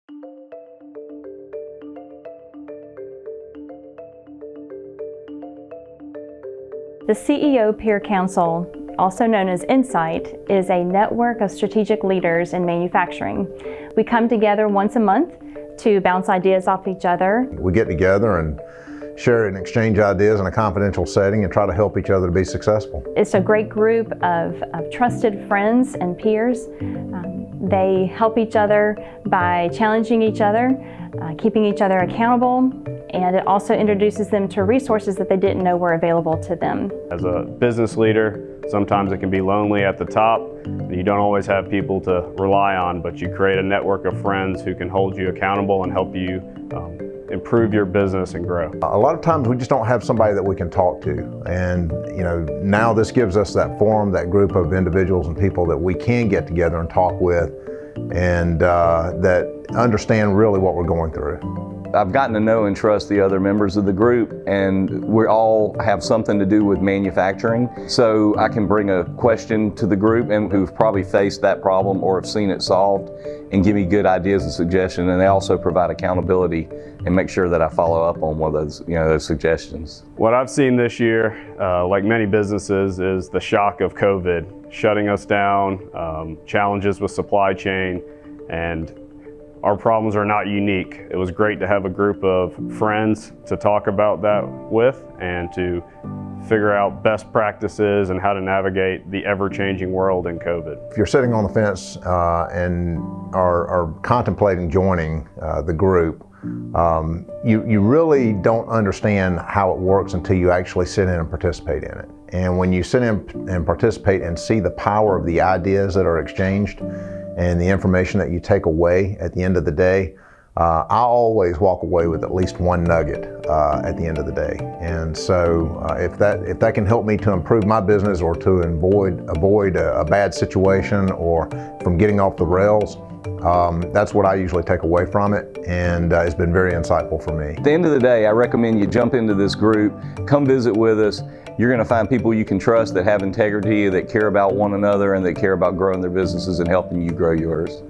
The CEO Peer Council, also known as Insight, is a network of strategic leaders in manufacturing. We come together once a month to bounce ideas off each other. We get together and share and exchange ideas in a confidential setting and try to help each other to be successful. It's a great group of trusted friends and peers. They help each other by challenging each other, keeping each other accountable, and it also introduces them to resources that they didn't know were available to them. As a business leader, sometimes it can be lonely at the top. You don't always have people to rely on, but you create a network of friends who can hold you accountable and help you improve your business and grow. A lot of times we just don't have somebody that we can talk to, and now this gives us that forum, that group of individuals and people that we can get together and talk with, and that understand really what we're going through. I've gotten to know and trust the other members of the group, and we all have something to do with manufacturing. So I can bring a question to the group and who've probably faced that problem or have seen it solved and give me good ideas and suggestions. And they also provide accountability and make sure that I follow up on one of those, those suggestions. What I've seen this year, like many businesses, is the shock of COVID shutting us down, challenges with supply chain, and our problems are not unique. It was great to have a group of friends to talk about that with and to figure out best practices and how to navigate the ever-changing world in COVID. If you're sitting on the fence and are contemplating joining the group, you really don't understand how it works until you actually sit in and participate in it. And when you sit in and participate and see the power of the ideas that are exchanged and the information that you take away at the end of the day, I always walk away with at least one nugget at the end of the day. And so if that can help me to improve my business or to avoid a bad situation or from getting off the rails, that's what I usually take away from it, and it's been very insightful for me. At the end of the day, I recommend you jump into this group, come visit with us. You're going to find people you can trust that have integrity, that care about one another, and that care about growing their businesses and helping you grow yours.